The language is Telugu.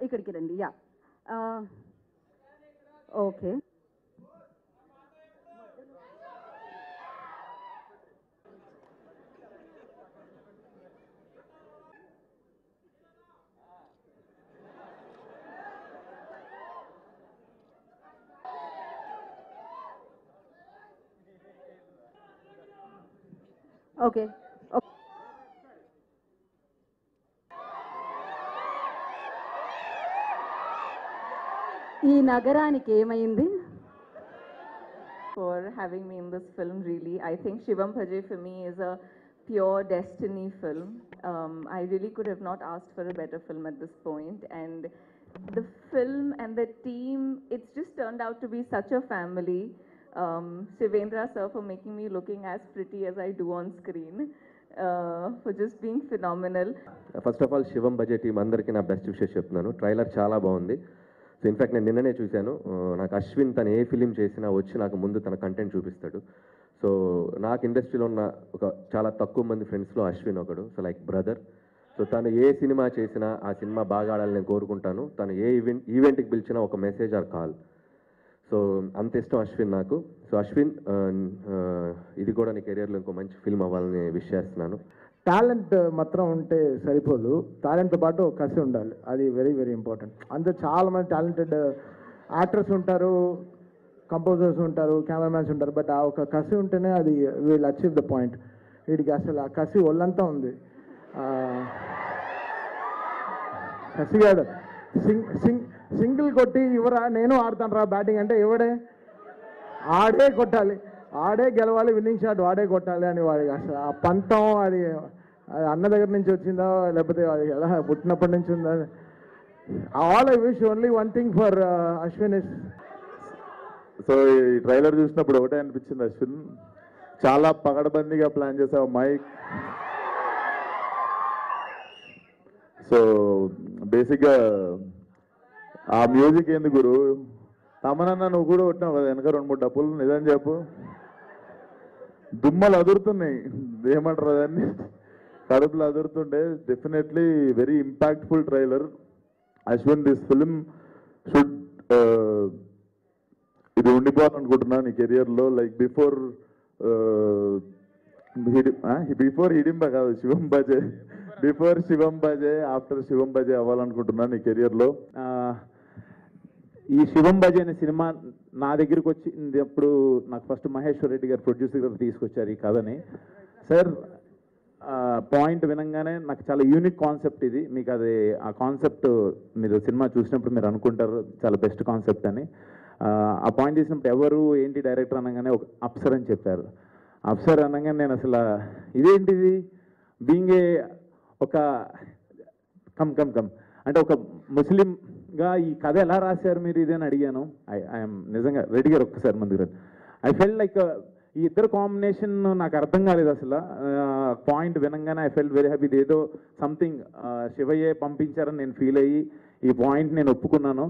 ఇక్కడికి రండి. Yeah, okay. ఓకే. ఈ నగరానికి ఏమైంది? For having me in this film, really. I think Shivam Bhaje for me is a pure destiny film. I really could have not asked for a better film at this point. And the film and the team, it's just turned out to be such a family. Shivendra sir for making me looking as pretty as I do on screen. For just being phenomenal. First of all Shivam Baje team అందరికీ నా బెస్ట్ విషెస్ చెప్తున్నాను. ట్రైలర్ చాలా బాగుంది. సో ఇన్ఫ్యాక్ట్ నేను నిన్ననే చూశాను. నాకు అశ్విన్ తను ఏ ఫిలిం చేసినా వచ్చి నాకు ముందు తన కంటెంట్ చూపిస్తాడు. సో నాకు ఇండస్ట్రీలో ఉన్న ఒక చాలా తక్కువ మంది ఫ్రెండ్స్లో అశ్విన్ ఒకడు. So like brother. సో తను ఏ సినిమా చేసినా ఆ సినిమా బాగా ఆడాలని నేను కోరుకుంటాను. తను ఏ ఈవెంట్కి పిలిచినా ఒక మెసేజ్ ఆర్ కాల్. సో అంత ఇష్టం అశ్విన్ నాకు. సో అశ్విన్, ఇది కూడా నీ కెరియర్లో ఇంకో మంచి ఫిల్మ్ అవ్వాలని విష్ చేస్తున్నాను. టాలెంట్ మాత్రం ఉంటే సరిపోదు, టాలెంట్తో పాటు కసి ఉండాలి. అది వెరీ వెరీ ఇంపార్టెంట్. అందరూ చాలామంది టాలెంటెడ్ యాక్టర్స్ ఉంటారు, కంపోజర్స్ ఉంటారు, కెమెరామ్యాన్స్ ఉంటారు. బట్ ఆ ఒక కసి ఉంటేనే అది వీల్ అచీవ్ ద పాయింట్. వీడికి అసలు ఆ కసి ఒళ్ళంతా ఉంది. కసిగాడు సింగిల్ కొట్టి ఇవరా నేను ఆడతాను రా బ్యాటింగ్ అంటే ఎవడే ఆడే కొట్టాలి, ఆడే గెలవాలి, విన్నింగ్ షాట్ వాడే కొట్టాలి అని వాడికి అసలు ఆ పంతం అది అన్న దగ్గర నుంచి వచ్చిందో లేకపోతే వాడికి ఎలా పుట్టినప్పటి నుంచి ఉందో. All I wish only one thing for Ashwin is. So ఈ ట్రైలర్ చూసినప్పుడు ఒకటే అనిపించింది, అశ్విన్ చాలా పగడబందీగా ప్లాన్ చేసావు మైక్. సో బేసిక్గా ఆ మ్యూజిక్ ఏంది గురు, తమనన్న నువ్వు కూడా కొట్టినావు కదా వెనక 2-3 డప్పులు. నిజం చెప్పు, దుమ్మలు అదురుతున్నాయి, ఏమంటారు దాన్ని, కడుపులు అదురుతుండే. Definitely very impactful trailer. Ashwin, this film should ఇది ఉండిపోవాలనుకుంటున్నాను నీ కెరియర్లో. లైక్ బిఫోర్ హిడింబ కాదు, శివం బజే. బిఫోర్ శివం బజే, ఆఫ్టర్ శివం బజే అవ్వాలనుకుంటున్నాను నీ కెరియర్లో. ఈ శివం బజే అనే సినిమా నా దగ్గరికి వచ్చింది అప్పుడు నాకు ఫస్ట్ మహేశ్వర్ రెడ్డి గారు ప్రొడ్యూసర్ గారు తీసుకొచ్చారు ఈ కథని. సార్ పాయింట్ వినంగానే నాకు చాలా యూనిక్ కాన్సెప్ట్ ఇది, మీకు అది ఆ కాన్సెప్ట్ మీరు సినిమా చూసినప్పుడు మీరు అనుకుంటారు చాలా బెస్ట్ కాన్సెప్ట్ అని. ఆ పాయింట్ తీసినప్పుడు ఎవరు ఏంటి డైరెక్టర్ అనగానే ఒక అప్సర్ అని చెప్పారు. అప్సర్ అనగానే నేను అసలు ఇదేంటిది బీయింగ్ ఏ ఒక కమ్ అంటే ఒక ముస్లింగా ఈ కథ ఎలా రాశారు మీరు ఇది అని అడిగాను. ఐఎమ్ నిజంగా రెడ్డి గారు ఒక్కసారి ముందుకు రండి. ఐ ఫెల్ట్ లైక్ ఈ ఇద్దరు కాంబినేషన్ నాకు అర్థం కాలేదు అసలు. పాయింట్ వినంగానే ఐ ఫెల్ట్ వెరీ హ్యాపీ. ఏదో సంథింగ్ శివయ్యే పంపించారని నేను ఫీల్ అయ్యి ఈ పాయింట్ నేను ఒప్పుకున్నాను.